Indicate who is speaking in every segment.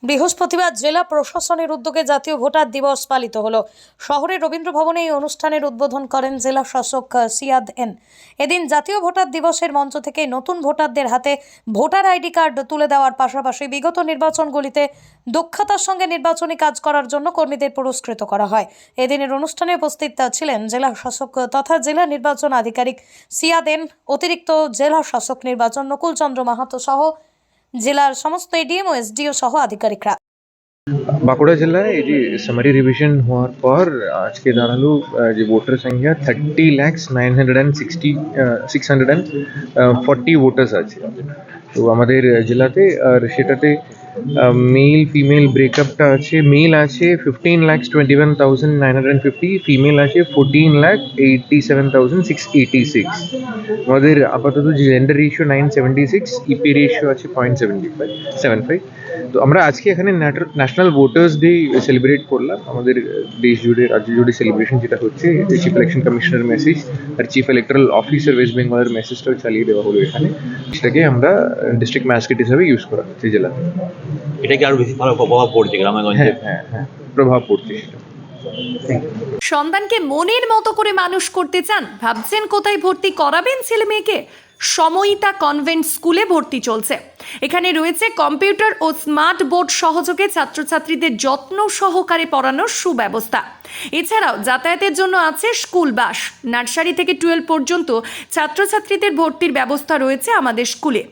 Speaker 1: বৃহস্পতিবার জেলা প্রশাসনের উদ্যোগে জাতীয় ভোটার দিবস পালিত হলো। শহরের রবীন্দ্র ভবনে এই অনুষ্ঠানের উদ্বোধন করেন জেলা শাসক সিয়াদ এন। এদিন জাতীয় ভোটার দিবসের মঞ্চ থেকে নতুন ভোটারদের হাতে ভোটার আইডি কার্ড তুলে দেওয়ার পাশাপাশি বিগত নির্বাচনগুলিতে দক্ষতার সঙ্গে নির্বাচনী কাজ করার জন্য কর্মীদের পুরস্কৃত করা হয়। এদিনের অনুষ্ঠানে উপস্থিত ছিলেন জেলা শাসক তথা জেলা নির্বাচন আধিকারিক সিয়াদ এন, অতিরিক্ত জেলা শাসক নির্বাচন নকুল চন্দ্র মাহাতো সহ জেলার সমস্ত এডিএম ও এসডিও সহ আধিকারিকরা।
Speaker 2: বাঁকুড়া জেলায় এই যে সামারি রিভিশন হওয়ার পর আজকে দাঁড়ালো যে ভোটার সংখ্যা 30,960,640 ভোটার্স আছে তো আমাদের জেলাতে। আর সেটাতে মেল ফিমেল ব্রেকআপটা আছে। মেল আছে 15,21,950, ফিমেল আছে 14,87,686। আমাদের আপাতত যে জেন্ডার রেশিও 976, ইপি রেশিও আছে 0.75। তো আমরা আজকে এখানে ন্যাশনাল ভোটার্স ডে সেলিব্রেট করলাম। আমাদের দেশ জুড়ে, রাজ্য জুড়ে সেলিব্রেশন যেটা হচ্ছে, চিফ ইলেকশন কমিশনের মেসেজ আর চিফ ইলেকট্রাল অফিসার ওয়েস্ট বেঙ্গলের মেসেজটাও চালিয়ে দেওয়া হলো এখানে। সেটাকে আমরা ডিস্ট্রিক্ট ম্যাজিস্ট্রেট হিসাবে ইউজ করা হচ্ছে জেলাতে।
Speaker 3: এটা কি আরো বেশি ভালো প্রভাব পড়ছে গ্রামেগঞ্জে?
Speaker 2: হ্যাঁ, প্রভাব পড়ছে সেটা।
Speaker 4: সন্তানকে মনের মতো করে মানুষ করতে চান? ভাবছেন কোথায় ভর্তি করাবেন ছেলে মেয়েকে? সময়িতা কনভেন্ট স্কুলে ভর্তি চলছে। এখানে রয়েছে কম্পিউটার ও স্মার্ট বোর্ড সহযোগে ছাত্রছাত্রীদের যত্ন সহকারে পড়ানোর সুব্যবস্থা। এছাড়াও যাতায়াতের জন্য আছে স্কুল বাস। নার্সারি থেকে 12 পর্যন্ত ছাত্রছাত্রীদের ভর্তির ব্যবস্থা রয়েছে আমাদের স্কুলে।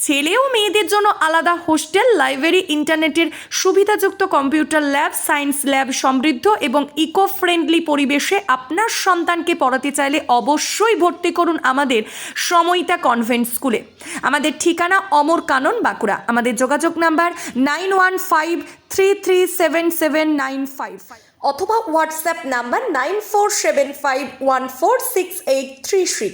Speaker 4: ছেলে ও মেয়েদের জন্য আলাদা হোস্টেল, লাইব্রেরি, ইন্টারনেটের সুবিধাযুক্ত কম্পিউটার ল্যাব, সায়েন্স ল্যাব সমৃদ্ধ এবং ইকো ফ্রেন্ডলি পরিবেশে আপনার সন্তানকে পড়াতে চাইলে অবশ্যই ভর্তি করুন আমাদের সময়িতা কনভেন্ট স্কুলে। আমাদের ঠিকানা অমর কানন, বাঁকুড়া। আমাদের যোগাযোগ নাম্বার 9153377955 অথবা হোয়াটসঅ্যাপ নাম্বার 9475146836।